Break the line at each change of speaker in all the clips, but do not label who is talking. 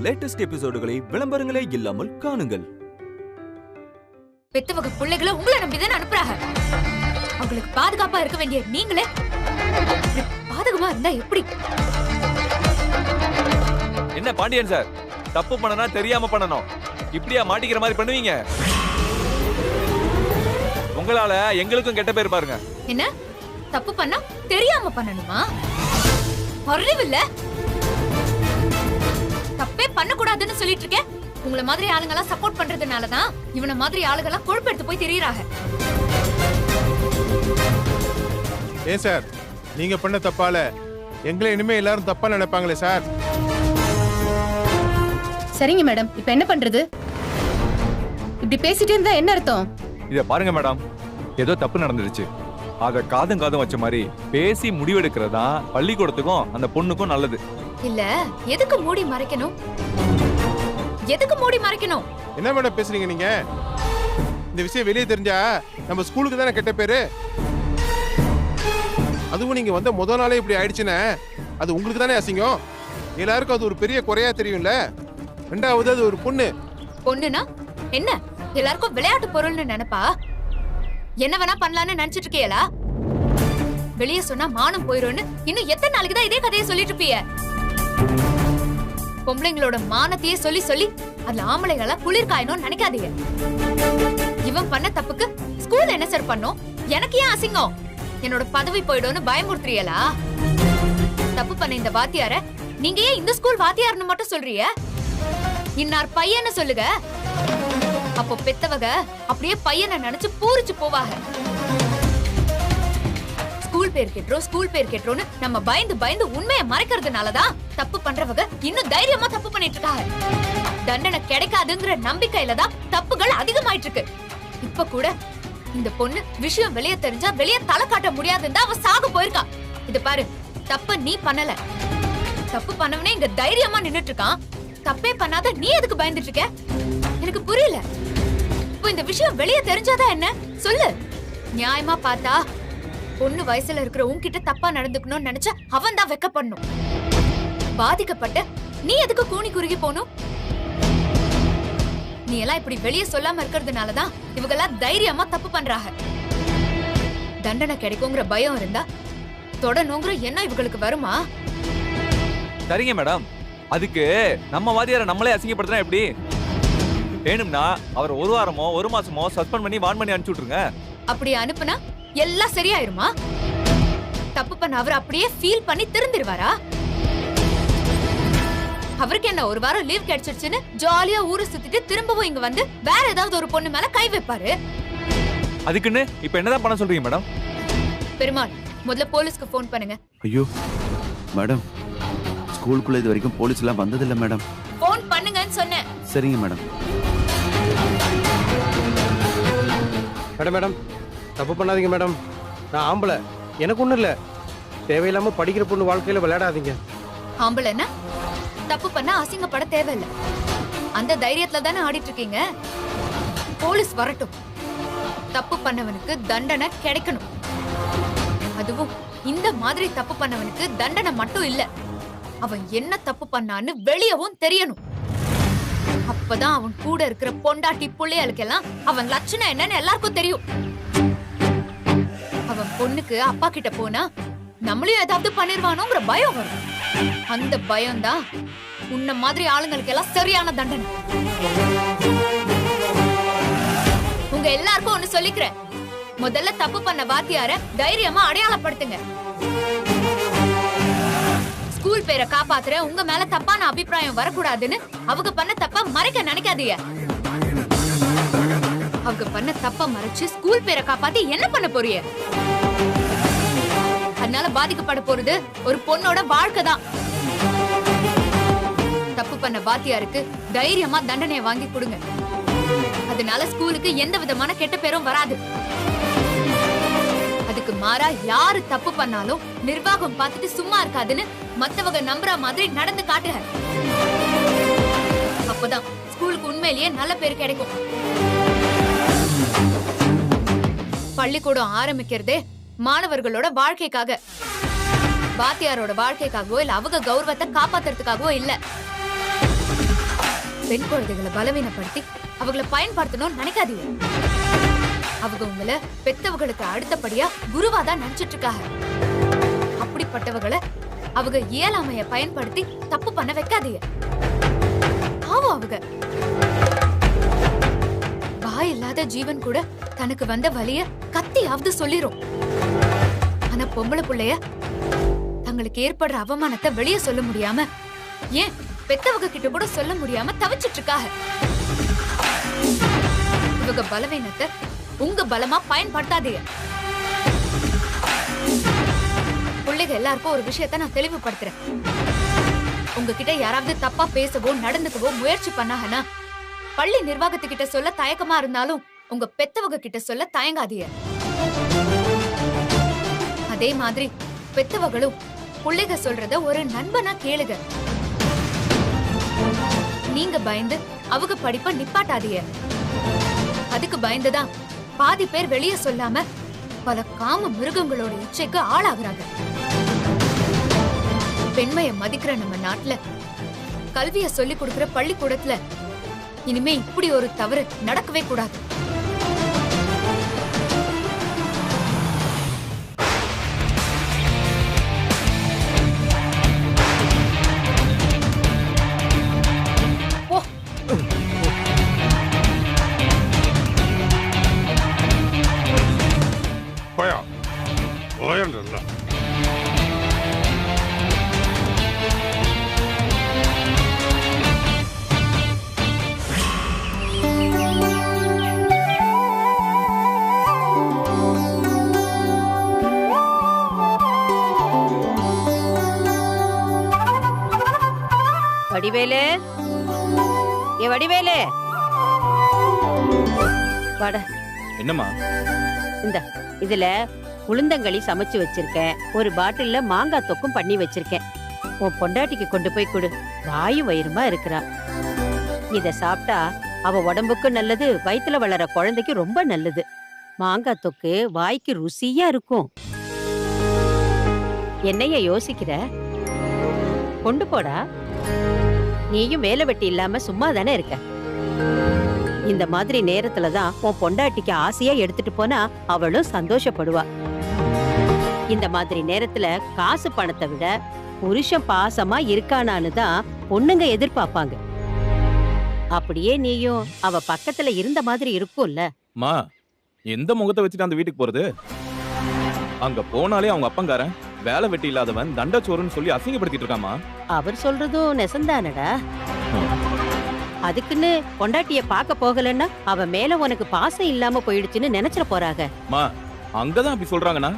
Latest எபிசோடுகளை விளம்பரங்களே இல்லாமல் காணுங்கள்.
பெத்தவங்க பிள்ளைகளை உங்களை நம்பிதான் அனுப்புறாங்க. அவங்களுக்கு பாதுகாப்பா இருக்க வேண்டிய நீங்களே பாதகமா இருந்தா எப்படி?
என்ன பாண்டியன் சார், தப்பு பண்ணனா தெரியாம பண்ணணும், இப்படியா மாட்டிக்கிற மாதிரி பண்ணுவீங்க? உங்களால எங்களுக்கும் கெட்ட பேர் பாருங்க.
என்ன தப்பு பண்ணா தெரியாம பண்ணணுமா? அறிவில்ல, தப்பே பண்ணக்கூடாதுன்னு சொல்லிட்டு இருக்கேன். உங்களை மாதிரி ஆளுங்கெல்லாம் சப்போர்ட் பண்றதுனாலதான் இவனை மாதிரி ஆளுங்கெல்லாம் கொழுப்பெடுத்து போய் திரியறாங்க.
ஏன் சார், நீங்க பண்ண தப்பால எங்களை இனிமே எல்லாரும் தப்பா நினைப்பாங்களே சார்.
சரிங்க மேடம், இப்ப என்ன பண்றது? இப்படி பேசிட்டே இருந்தா என்ன அர்த்தம்?
இத பாருங்க மேடம், ஏதோ தப்பு நடந்துருச்சு, அத காதும் வச்ச மாதிரி பேசி முடிவெடுக்கிறதா பள்ளிக்கூடத்துக்கும் அந்த பொண்ணுக்கும் நல்லது.
இல்ல எதுக்கு மூடி மறைக்கணும்? எதுக்கு மூடி மறைக்கணும்?
என்ன மேடம் பேசுறீங்க நீங்க? இந்த விஷயம் வெளியே தெரிஞ்சா நம்ம ஸ்கூலுக்கு தானே கெட்ட பேரு. அதுவும் நீங்க வந்த முதல் நாளே இப்படி ஆயிடுச்சுன்னா அது உங்களுக்கு தானே அசிங்கம். எல்லாருக்கும் அது ஒரு பெரிய குறையா தெரியும்ல. ரெண்டாவது அது ஒரு பொண்ணு.
பொண்ணுனா என்ன? எல்லாருக்கும் விளையாட்டு பொருள்னு நினைப்பா? என்ன வேணா பண்ணலான்னு நினைச்சிட்டு இருக்கியலா? வெளியே சொன்னா மானம் போயிரும்னு இன்னும் எத்தனை நாளைக்கு தான் இதே கதையை சொல்லிட்டு இருப்பிய? பொம்பளைங்களோட மானத்தையே சொல்லி சொல்லி அதுல ஆம்பளைங்களா குளிர் காயணும்னு நினைக்காதீங்க. இவன் பண்ண தப்புக்கு ஸ்கூல் என்ன சார் பண்ணும்? எனக்கு ஏன் அசிங்கம்? என்னோட பதவி போயிடும்னு பயமுறுத்துறியலா? தப்பு பண்ண இந்த வாத்தியார நீங்க ஏன் இந்த ஸ்கூல் வாத்தியார்னு மட்டும் சொல்றீங்க? இன்னார் பையன்னு சொல்லுங்க. அப்போ பெத்தவங்க அப்படியே பையனை நினைச்சு பூரிச்சு போவாங்க. ஸ்கூல் பேர் கேட்றோம்னு நம்ம பயந்து பயந்து உண்மையை மறைக்கிறதுனாலதான் தப்பு பண்றவங்க இன்னும் தைரியமா தப்பு பண்ணிட்டு இருக்காங்க. தண்டனை கிடைக்காதுங்கிற நம்பிக்கையில தான் தப்புகள் அதிகமாயிட்டு இருக்கு. இப்ப கூட இந்த பொண்ணு விஷயம் வெளியே தெரிஞ்சா வெளியே தலை காட்ட முடியாதுன்னு அவ சாக போயிருக்கா. இது பாரு, தப்பு நீ பண்ணல. தப்பு பண்ணவனே இங்க தைரியமா நின்னுட்டு இருக்கான். தப்பே பண்ணாத நீ எதுக்கு பயந்துட்டு இருக்க? எனக்கு புரியல. இப்போ இந்த விஷயம் வெளியே தெரிஞ்சாதான் என்ன சொல்லு. நியாயமா பார்த்தா பொண்ணு வயசுல இருக்கிற உன்கிட்ட தப்பா நடந்துக்கணும்னு நினைச்சா அவன் தான் வெக்கப்படணும். பாதிக்கப்பட்ட நீ எதுக்கு கூனி குறுகி போகணும்? நீ எல்லாம் இப்படி வெளியே சொல்லாம இருக்கிறதுனாலதான் இவங்கெல்லாம் தைரியமா தப்பு பண்றாங்க. தண்டனை கிடைக்குங்கிற பயம் இருந்தா தொடணுங்கிற எண்ணம் இவங்களுக்கு வருமா?
சரிங்க மேடம், அதுக்கு நம்ம வாத்தியாரை நம்மளே அசிங்கப்படுத்தினா எப்படி? வேணும்னா அவர் ஒரு வாரமோ ஒரு மாசமோ சஸ்பெண்ட் பண்ணி வான் பண்ணி அனுப்பிச்சு விட்டுருங்க.
அப்படி அனுப்புனா எல்லாம் சரியாயிருமா? தப்பு பண்ண அவர் அப்படியே ஃபீல் பண்ணி திருந்திருவாரா? அவருக்கு என்ன ஒரு வாரம் லீவ் கிடைச்சிருச்சுன்னு ஜாலியா ஊரை சுத்திட்டு திரும்பவும் இங்க வந்து வேற ஏதாவது ஒரு பொண்ணு மேல கை வைப்பாரு.
அதுக்குன்னு இப்ப என்னதான் பண்ண சொல்றீங்க மேடம்?
பெருமாள், முதல்ல போலீஸ்க்கு போன் பண்ணுங்க.
ஐயோ மேடம், ஸ்கூலுக்குள்ள இது வரைக்கும் போலீஸ் எல்லாம் வந்ததில்லை மேடம்.
போன் பண்ணுங்கன்னு சொன்னேன்.
சரிங்க மேடம்.
மேடம் தப்பு பண்ணாதீங்க மேடம். நான் ஆம்பளை, எனக்கு ஒன்றும் இல்லை. தேவையில்லாம படிக்கிற பொண்ணு வாழ்க்கையில விளையாடாதீங்க.
ஆம்பளைன்னா தப்பு பண்ண அசிங்கப்பட தேவையில்லை. அந்த தைரியத்துல தானே ஆடிட்டு இருக்கீங்க. போலீஸ் வரட்டும். தப்பு பண்ணவனுக்கு தண்டனை கிடைக்கணும். அதுவும் இந்த மாதிரி தப்பு பண்ணவனுக்கு தண்டனை மட்டும் இல்ல, அவன் என்ன தப்பு பண்ணான்னு வெளியவும் தெரியணும். அப்பதான் அவன் கூட இருக்கிற பொண்டாட்டி புள்ளைகளுக்கெல்லாம் அவன் லட்சணம் என்னன்னு எல்லாருக்கும் தெரியும். அவன் பொண்ணுக்கு அப்பா கிட்ட போனா நம்மளையும் ஏதாவது பண்ணிருவானோங்கிற பயம் வரும். அந்த பயம் தான் உன்ன மாதிரி ஆளுங்களுக்கு எல்லாம் சரியான தண்டனை. உங்க எல்லாருக்கும் ஒண்ணு சொல்லிக்கிறேன். முதல்ல தப்பு பண்ண வாத்தியார தைரியமா அடையாளப்படுத்துங்க. ஸ்கூல் பேரை காப்பாத்துற உங்க மேல தப்பான அபிப்பிராயம் வரக்கூடாதுன்னு அவங்க பண்ண தப்பா மறைக்க நினைக்காதீங்க. அவங்க பண்ண தப்ப மறைச்சு ஸ்கூல் பேரை காப்பாத்தி என்ன பண்ண போறீங்க? அதனால பாதிக்கப்பட போறது ஒரு பொண்ணோட வாழ்க்கை தான். தப்பு பண்ண வாத்தியாருக்கு தைரியமா தண்டனையை வாங்கி கொடுங்க. அதனால ஸ்கூலுக்கு எந்த விதமான கெட்ட பேரும் வராது. அதுக்கு மாறா யாரு தப்பு பண்ணாலும் நிர்வாகம் பார்த்துட்டு சும்மா இருக்காதுன்னு மத்தவங்க நம்புற மாதிரி நடந்து காட்டுங்க. அப்பதான் ஸ்கூலுக்கு உண்மையிலேயே நல்ல பேர் கிடைக்கும். பள்ளிக்கூடம் ஆரம்பிக்கிறதே மாணவர்களோட வாழ்க்கைக்காக, வாத்தியாரோட வாழ்க்கைக்காகவோ இல்ல அவங்க கௌரவத்தை காப்பாத்துறதுக்காகவோ இல்ல. பெண் குழந்தைகளை பலவீனப்படுத்தி அவங்களை பயன்படுத்தணும்னு நினைக்காதீங்க. அவங்க உங்களை பெத்தவங்களுக்கு அடுத்தபடியா குருவா தான் நினைச்சிட்டு இருக்காங்க. அப்படிப்பட்டவங்களை அவங்க இயலாமைய பயன்படுத்தி தப்பு பண்ண வைக்காதீங்க. பாவம் அவங்க. வாய் இல்லாத ஜீவன் கூட தனக்கு வந்த வலிய கத்தியாவது சொல்லிரும். ஆனா பொம்பளை புள்ளைய தங்களுக்கு ஏற்படுற அவமானத்தை வெளியே சொல்ல முடியாம, ஏன் பெத்தவங்க கிட்ட கூட சொல்ல முடியாம தவிச்சிட்டு இருக்காங்க. இவங்க பலவீனத்தை உங்க பலமா பயன்படுத்தாதீங்க. பிள்ளைங்க எல்லாருக்கும் ஒரு விஷயத்த நான் தெளிவுபடுத்துறேன். உங்ககிட்ட யாராவது தப்பா பேசவோ நடந்துக்கவோ முயற்சி பண்ணாங்கன்னா பள்ளி நிர்வாகத்துக்கிட்ட சொல்ல தயக்கமா இருந்தாலும் உங்க பெத்தவங்க கிட்ட சொல்ல தயங்காதீங்க. அதே மாதிரி பெத்தவங்களும் பிள்ளைங்க சொல்றத ஒரு நண்பனா கேளுங்க. நீங்க பயந்து அவங்க படிப்ப நிப்பாட்டாதீங்க. அதுக்கு பயந்துதான் பாதி பேர் வெளியே சொல்லாம பல காம மிருகங்களோட இச்சைக்கு ஆளாகிறாங்க. பெண்மைய மதிக்கிற நம்ம நாட்டுல கல்விய சொல்லி கொடுக்கிற பள்ளிக்கூடத்துல இனிமே இப்படி ஒரு தவறு நடக்கவே கூடாது.
வடிவேலு, ஏ வடிவேலு, வாடா.
என்னம்மா?
இந்த இதுல உளுந்தங்களி சமைச்சு வச்சிருக்கேன். ஒரு பாட்டில்ல மாங்காய் தொக்கும் பண்ணி வச்சிருக்கேன். உன் பொண்டாட்டிக்கு கொண்டு போய் கொடு. வாயும் வயிறுமா இருக்கிறா. இத சாப்பிட்டா அவ உடம்புக்கு நல்லது, வயித்துல வளர குழந்தைக்கு ரொம்ப நல்லது. மாங்காய் தொக்கு வாய்க்கு ருசியா இருக்கும். என்னைய யோசிக்கிற? கொண்டு போடா. நீயும் வேலை வெட்டி இல்லாம சும்மா தானே இருக்க. இந்த மாதிரி நேரத்துலதான் உன் பொண்டாட்டிக்கு ஆசையா எடுத்துட்டு போனா அவளும் சந்தோஷப்படுவா. இந்த மாதிரி நேரத்துல காசு பணத்தை விட புருஷன் பாசமா இருக்கானான்னு தான் பொண்ணுங்க எதிர்பார்ப்பாங்க. அப்படியே நீயும் அவ பக்கத்துல இருந்த மாதிரி இருக்கும்ல.
மா, எந்த முகத்தை வச்சுட்டு அந்த வீட்டுக்கு போறது? அங்க போனாலே அவங்க அப்பங்காரன் வேலை வெட்டி இல்லாதவன் தண்டச்சோறுன்னு சொல்லி அசிங்கப்படுத்திட்டு இருக்காமா.
அவர் சொல்றதும் நெசந்தானடா. அதுக்குன்னு பொண்டாட்டிய பாக்க போகலன்னா அவ மேல உனக்கு பாசம் இல்லாம போயிடுச்சுன்னு நினைச்சிட போறாங்க.
மா, அங்கதான் அப்படி சொல்றாங்கன்னா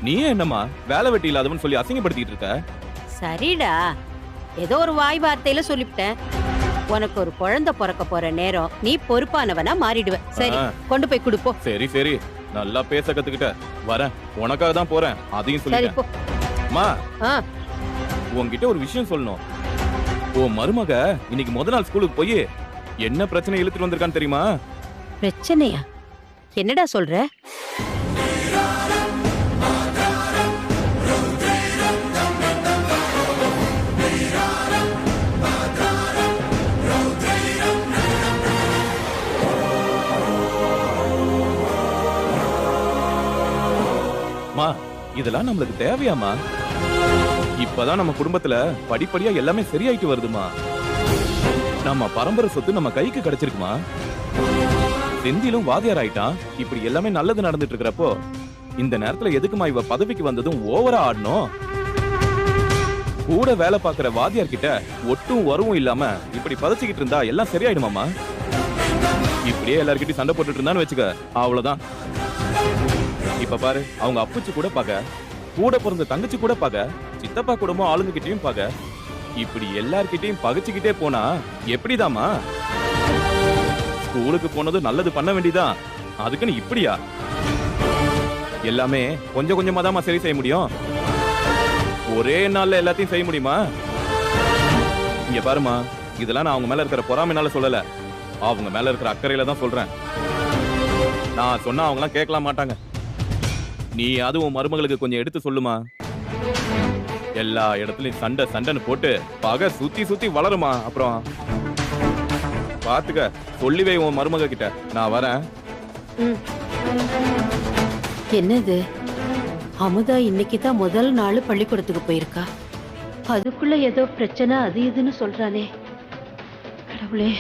நீயே என்னம்மா வேலை வெட்டி இல்லாதவன் சொல்லி அசிங்கப்படுத்திட்டு இருக்க?
சரிடா, ஏதோ ஒரு வாய் வார்த்தையில சொல்லிவிட்டேன். உனக்கு ஒரு குழந்தை பிறக்க போற நேரம் நீ பொறுப்பானவனா மாறிடுவ. சரி, கொண்டு போய் கொடுப்போம்.
சரி சரி, நல்லா பேச கத்துக்கிட்ட. வரேன், உனக்காக தான் போறேன். அதையும்
சரி
சொல்லிட்டேன்.
போ.
மா,
ஆ,
உன்கிட்ட ஒரு விஷயம் சொல்லணும். உன் மருமக இன்னைக்கு முத நாள் ஸ்கூலுக்கு போய் என்ன பிரச்சனை இழுத்துட்டு வந்திருக்கான்னு தெரியுமா?
பிரச்சனையா? என்னடா சொல்ற?
மா, இதெல்லாம் நம்மளுக்கு தேவையாமா? இப்பதான் நம்ம குடும்பத்துல படிப்படியா எல்லாமே சரியாயிட்டு வருதுமா. நம்ம பரம்பரை சொத்து நம்ம கைக்கு கிடைச்சிருக்குமா. செந்திலும் வாதியார் ஆயிட்டான். இப்படி எல்லாமே நல்லது நடந்துட்டு இருக்கிறப்போ இந்த நேரத்துல எதுக்குமா இவ பதவிக்கு வந்ததும் ஓவரா ஆடணும்? கூட வேலை பாக்குற வாதியார் கிட்ட ஒட்டும் வரவும் இல்லாம இப்படி பதச்சிக்கிட்டு இருந்தா எல்லாம் சரியாயிடுமாமா? இப்படியே எல்லார்கிட்டயும் சண்டை போட்டுட்டு இருந்தான்னு வச்சுக்க, அவ்வளவுதான். இப்ப பாரு, அவங்க அப்புச்சு கூட பாக்க, கூட பிறந்த தங்கச்சி கூட பாக்க, சித்தப்பா குடும்பம் ஆளுங்க கிட்டயும் பாக்க, இப்படி எல்லார்கிட்டயும் பகைச்சுக்கிட்டே போனா எப்படிதாமா? ஸ்கூலுக்கு போனது நல்லது பண்ண வேண்டியதான், அதுக்குன்னு இப்படியா? எல்லாமே கொஞ்சம் கொஞ்சமா தான் சரி செய்ய முடியும். ஒரே நாள்ல எல்லாத்தையும் செய்ய முடியுமா? இங்க பாருமா, இதெல்லாம் நான் அவங்க மேல இருக்கிற பொறாமைனால சொல்லல, அவங்க மேல இருக்கிற அக்கறையில தான் சொல்றேன். நான் சொன்னா அவங்க எல்லாம் கேட்கலாம் மாட்டாங்க. நீ அதுவும் மருமகளுக்கு கொஞ்சம் எடுத்து சொல்லுமா. எல்லா இடத்துலயும் சண்டை சண்டைன்னு போட்டு பகை சுத்தி சுத்தி வளருமா. அப்புறம் பாத்துக்க, சொல்லி வை உன் மருமக கிட்ட. நான் வரேன்.
என்னது, அமுதா இன்னைக்கு தான் முதல் நாள் பள்ளிக்கூடத்துக்கு போயிருக்கா. அதுக்குள்ள ஏதோ பிரச்சனை அது இதுன்னு சொல்றானே. கடவுளே.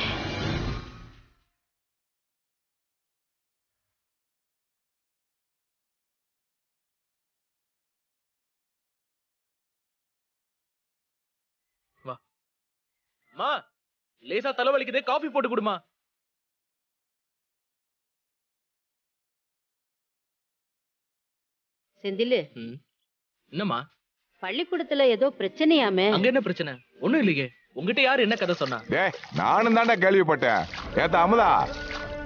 மா, லேசா தலைவலிக்குது, காபி போட்டு கொடுமா.
செந்திலு,
என்னம்மா
பள்ளிக்கூடத்துல ஏதோ பிரச்சனையாமே.
அங்க என்ன பிரச்சனை? ஒண்ணும் இல்லையே. உங்ககிட்ட யாரு என்ன கதை சொன்னா?
நானும் தாண்டா கேள்விப்பட்டேன். ஏத்த அமுதா,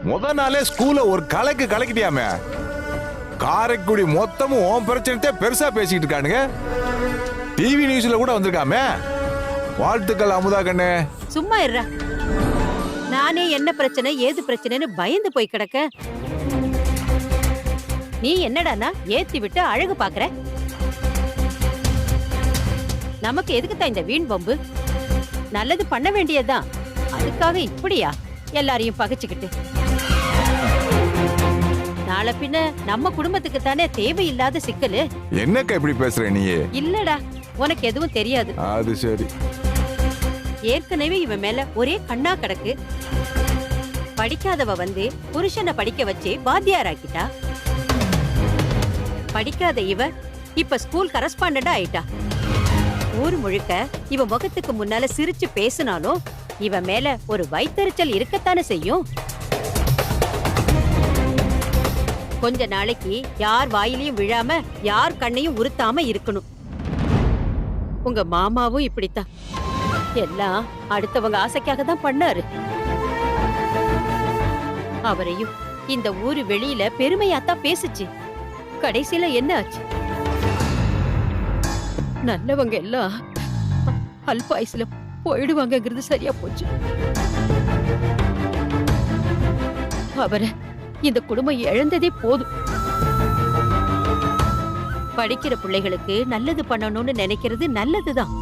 முத நாளே ஸ்கூல்ல ஒரு கலக்கிட்டியாமே. காரைக்குடி மொத்தமும் உன் பிரச்சனையே பெருசா பேசிக்கிட்டு இருக்கானுங்க. டிவி நியூஸ்ல கூட வந்திருக்காமே. வாழ்த்துக்கள் அமுதா கண்ணு.
சும்மா இருடா. நானே என்ன பிரச்சனை ஏது பிரச்சனைன்னு பயந்து போய் கிடக்க. நீ என்னடானா ஏத்தி விட்டு அழகு பாக்குற. நமக்கு எதுக்குத்தான் இந்த வீண் பம்பு? நல்லது பண்ண வேண்டியதுதான். அதுக்காக இப்படியா எல்லாரையும் பகைச்சுக்கிட்டு? நாளை பின்ன நம்ம குடும்பத்துக்கு தானே தேவையில்லாத சிக்கலு.
என்னக்கா இப்படி பேசுற நீ?
இல்லடா, உனக்கு எதுவும் தெரியாது.
அது சரி.
ஏற்கனவே இவன் மேல ஒரே கண்ணா கிடக்கு. படிக்காதவ வந்து புருஷனை படிக்க வச்சு வாத்தியாராக்கிட்டா. படிக்காத இவ இப்ப ஸ்கூல் கரஸ்பாண்டா ஆயிட்டா. ஊர் முழுக்க இவ முகத்துக்கு முன்னால சிரிச்சு பேசினாலும் இவ மேல ஒரு வைத்தறிச்சல் இருக்கத்தானே செய்யும். கொஞ்ச நாளைக்கு யார் வாயிலையும் விழாம யார் கண்ணையும் உறுத்தாம இருக்கணும். உங்க மாமாவும் இப்படித்தான். எல்லாம் அடுத்தவங்க ஆசைக்காக தான் பண்ணாரு. அவரையும் இந்த ஊரு வெளியில பெருமையாத்தான் பேசுச்சு. கடைசியில என்ன ஆச்சு? நல்லவங்க எல்லாம் அல்பாயுசுல போயிடுவாங்கிறது சரியா போச்சு. அவரை இந்த குடும்பம் இழந்ததே போதும். படிக்கிற பிள்ளைகளுக்கு நல்லது பண்ணணும்னு நினைக்கிறது நல்லதுதான்.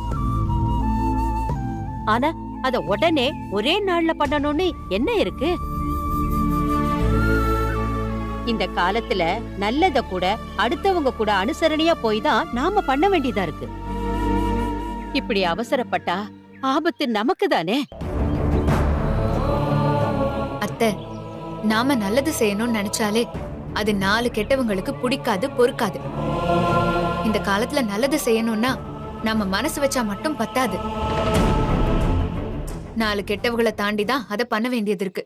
ஆனா அத உடனே ஒரே நாள்ல பண்ணணும்னு என்ன இருக்கு? இந்த காலத்துல நல்லத கூட அடுத்தவங்க கூட அனுசரணையா போய் தான் நாம பண்ண வேண்டியதா இருக்கு. இப்படி அவசரப்பட்டா ஆபத்து நமக்கு தானே.
அத்தை, நாம நல்லது செய்யணும்னு நினைச்சாலே அது 4 கெட்டவங்களுக்கு பிடிக்காது, பொறுக்காது. இந்த காலத்துல நல்லது செய்யணும்னா நம்ம மனசு வச்சா மட்டும் பத்தாது. 4 கெட்டவங்களை தாண்டிதான் அதை பண்ண வேண்டியது இருக்கு.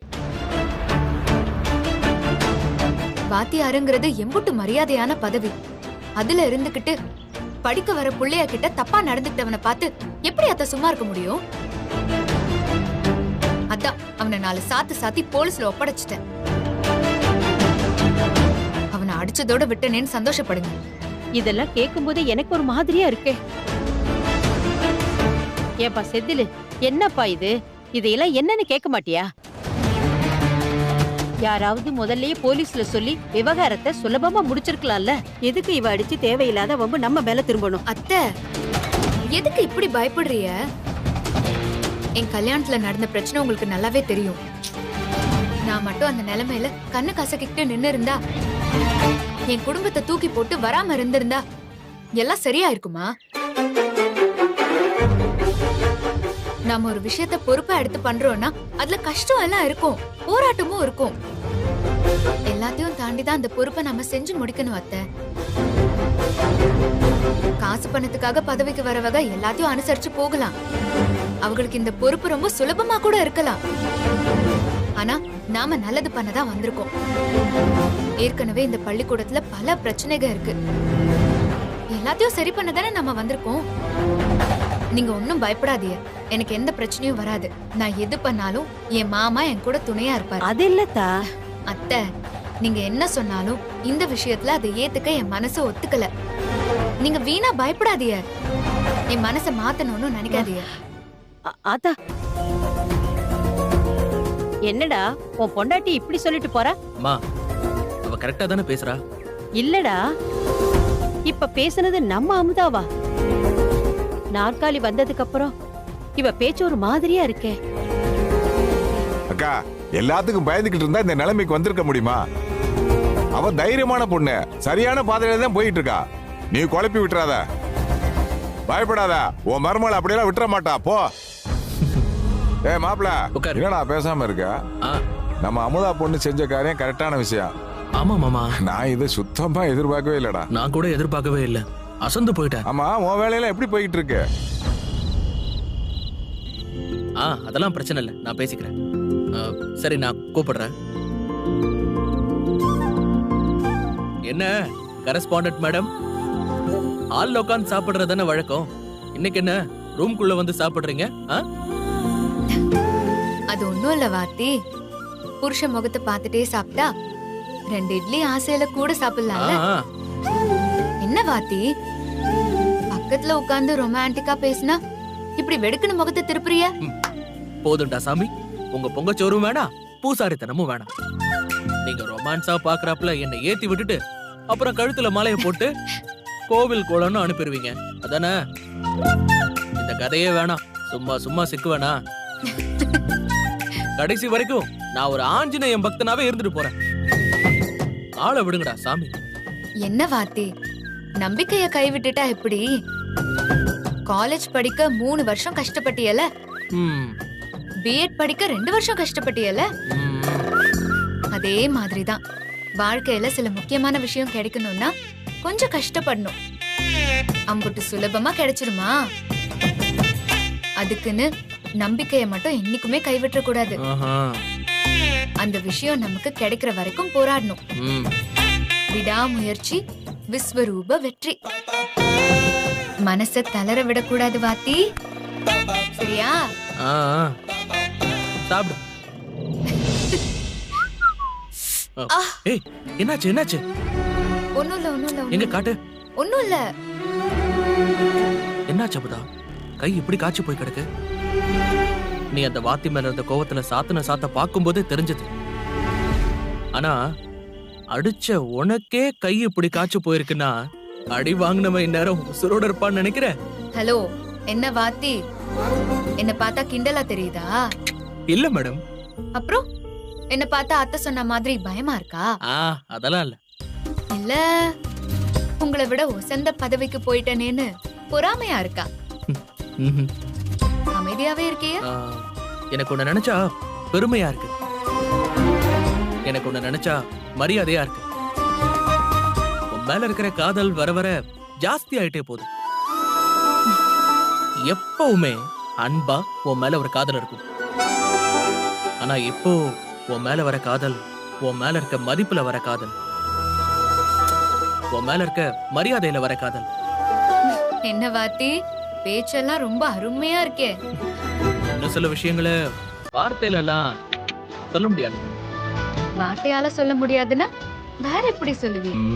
வாத்தியாருங்கிறது எம்புட்டு மரியாதையான பதவி. அதுல இருந்துகிட்டு படிக்க வர புள்ளைய கிட்ட தப்பா நடந்துக்கிட்டவனை பார்த்து எப்படி அத்த சும்மா இருக்க முடியும்? அதான் அவனை 4 சாத்தி போலீஸ்ல ஒப்படைச்சிட்டேன். அவனை அடிச்சதோட விட்டனேன்னு சந்தோஷப்படுங்க.
இதெல்லாம் கேட்கும் போது எனக்கு ஒரு மாதிரியா இருக்கே. ஏப்பா செந்திலு, என்னப்பா இது? இதையெல்லாம் என்னன்னு கேட்க மாட்டியா? யாராவது முதல்லயே போலீஸ்ல சொல்லி விவகாரத்தை சுலபமா முடிச்சிருக்கலாம்ல. எதுக்கு இவ அடிச்சு தேவையில்லாத வம்பு நம்ம மேல திரும்பணும்?
அத்தை, எதுக்கு இப்படி பயப்படுறிய? என் கல்யாணத்துல நடந்த பிரச்சனை உங்களுக்கு நல்லாவே தெரியும். நான் மட்டும் அந்த நிலைமையில கண்ணு கசக்கிட்டு நின்னு இருந்தா, என் குடும்பத்தை தூக்கி போட்டு வராம இருந்திருந்தா எல்லாம் சரியா இருக்குமா? நாம ஒரு விஷயத்த பொறுப்பா எடுத்து பண்றோம்னா அதுல கஷ்டம் எல்லாம் இருக்கும், போராட்டமும் இருக்கும். எல்லாத்தையும் தாண்டிதான் அந்த பொறுப்பை நம்ம செஞ்சு முடிக்கணும் அத்தை. காசு பணத்துக்காக பதவிக்கு வரவங்க எல்லாத்தையும் அனுசரிச்சு போகலாம். அவங்களுக்கு இந்த பொறுப்பு ரொம்ப சுலபமா கூட இருக்கலாம். ஆனா நாம நல்லது பண்ணதான் வந்திருக்கோம். ஏற்கனவே இந்த பள்ளிக்கூடத்துல பல பிரச்சனைகள் இருக்கு. எல்லாத்தையும் சரி பண்ணதானே நம்ம வந்திருக்கோம். நீங்க ஒன்னும் பயப்படாதீங்க. எனக்கு எந்த பிரச்சனையும் வராது. நான் எது பண்ணாலும் என் மாமா என் கூட துணையா இருப்பாரு.
அது இல்லத்தா
அத்தை, நீங்க என்ன சொன்னாலும் இந்த விஷயத்துல அதை ஏத்துக்க என் மனசு ஒத்துக்கல. நீங்க வீணா பயப்படாதீங்க. என் மனசை மாத்தணும்னு நினைக்காதீங்க.
அதா என்னடா உன் பொண்டாட்டி இப்படி சொல்லிட்டு போறா?
அம்மா, அவ கரெக்டா தானே பேசுறா.
இல்லடா, இப்ப பேசுனது நம்ம அமுதாவா? நாற்காலி வந்ததுக்கு அப்புறம் இவ பேச்சு ஒரு மாதிரியா இருக்கே.
அக்கா எல்லாத்துக்கும் பயந்துகிட்டு இருந்தா இந்த நிலைமைக்கு வந்திருக்க முடியுமா? அவ தைரியமான பொண்ணு, சரியான பாதையில தான் போயிட்டு இருக்கா. நீ குழப்பி விட்டுறாத, பயப்படாத. உன் மருமகளை அப்படியெல்லாம் விட்டுற மாட்டா. போ. மாப்பிள, என்னடா பேசாம இருக்க? நம்ம அமுதா பொண்ணு செஞ்ச காரியம் கரெக்டான விஷயம்.
ஆமா மாமா,
நான் இதை சுத்தமா எதிர்பார்க்கவே இல்லடா.
நான் கூட எதிர்பார்க்கவே இல்ல, அசந்து போயிட்டேன்.
ஆமா, உன் வேலையெல்லாம் எப்படி போயிட்டு இருக்கு?
அதெல்லாம் பிரச்சனை இல்ல, நான் பேசிக்கிறேன். சரி, நான் கூப்பிடுறேன். என்ன கரஸ்பாண்டன்ட் மேடம், ஹால்ல உட்காந்து சாப்பிடுறதானே வழக்கம். இன்னைக்கு என்ன ரூம்குள்ள வந்து சாப்பிடுறீங்க?
அது ஒண்ணும் இல்ல வாத்தி, புருஷ முகத்தை பார்த்துட்டே சாப்பிட்டா 2 இட்லி ஆசையில கூட சாப்பிடலாம்ல. என்ன வாத்தி, பக்கத்துல உட்கார்ந்து ரொமான்டிக்கா பேசினா இப்படி வெடுக்குன முகத்தை திருப்புறிய?
போதும்டா சாமி, உங்க பொங்கச்சோறும் வேணாம், பூசாரித்தனமும் வேணாம். நீங்க ரொமான்ஸா பாக்குறாப்புல என்னை ஏத்தி விட்டுட்டு அப்புறம் கழுத்துல மாலைய போட்டு கோவில் கோலம்னு அனுப்பிடுவீங்க, அதானே? இந்த கதையே வேணாம், சும்மா சும்மா சிக்கு வேணா. கடைசி வரைக்கும் நான் ஒரு ஆஞ்சநேயம் பக்தனாவே இருந்துட்டு போறேன். ஆளை விடுங்கடா சாமி.
என்ன வாத்தி, நம்பிக்கைய கைவிட்டுட்டா எப்படி? காலேஜ் படிக்க 3 வருஷம் கஷ்டப்பட்டியல, பிஎட் படிக்க 2 வருஷம் கஷ்டப்பட்டியல. அதே மாதிரிதான் வாழ்க்கையில சில முக்கியமான விஷயம் கிடைக்கணும்னா கொஞ்சம் கஷ்டப்படணும். அம்புட்டு சுலபமா கிடைச்சிருமா? அதுக்குன்னு நம்பிக்கைய மட்டும் என்னைக்குமே கைவிட்ட கூடாது. அந்த விஷயம் நமக்கு கிடைக்கிற வரைக்கும் போராடணும். விடாமுயற்சி விஸ்வரூப வெற்றி. மனச தளர விடக்கூடாது வாத்தி, சரியா?
சாப்பிடு. ஏய், என்னாச்சு என்னாச்சு?
ஒண்ணும் இல்ல.
எங்க காட்டு.
ஒண்ணும் இல்ல.
என்னாச்சு அமுதா? கை இப்படி காய்ச்சி போய் கிடக்கு. நீ அந்த வாத்தி மேல இருந்த கோவத்துல சாத்த பார்க்கும்போதே தெரிஞ்சது. ஆனா அடிச்ச உனக்கே கை இப்படி காய்ச்சி போயிருக்குன்னா அடி வாங்கினவன் இந்நேரம் உசுரோட இருப்பான்னு நினைக்கிறேன்.
ஹலோ, என்ன வாத்தி, என்ன பார்த்தா கிண்டலா தெரியுதா?
இல்ல மேடம்.
அப்புறம் என்ன பார்த்தா அத்தை சொன்ன மாதிரி பயமா இருக்கா?
அதெல்லாம் இல்ல.
இல்ல, உங்களை விட உசந்த பதவிக்கு போயிட்டேனேன்னு பொறாமையா இருக்கா? அமைதியாவே இருக்கியா?
எனக்கு ஒண்ணு நினைச்சா பெருமையா இருக்கு, எனக்கு ஒண்ணு நினைச்சா மரியாதையா இருக்கு. உன் மேல இருக்கிற காதல் வர வர ஜாஸ்தி ஆயிட்டே போகுது. எப்பவுமே அன்பா உன் மேல ஒரு காதல் இருக்கும். ஆனா இப்போ உன் மேல வர காதல், உன் மேல இருக்க மதிப்புல வர காதல், உன் மேல இருக்க மரியாதையில வர காதல்.
என்ன வாத்தி, பேச்செல்லாம் ரொம்ப அருமையா இருக்கே.
இன்னும் சில விஷயங்களை வார்த்தையில எல்லாம் சொல்ல முடியாது.
வார்த்தையால சொல்ல முடியாதுன்னா வேற எப்படி சொல்லுவீங்க?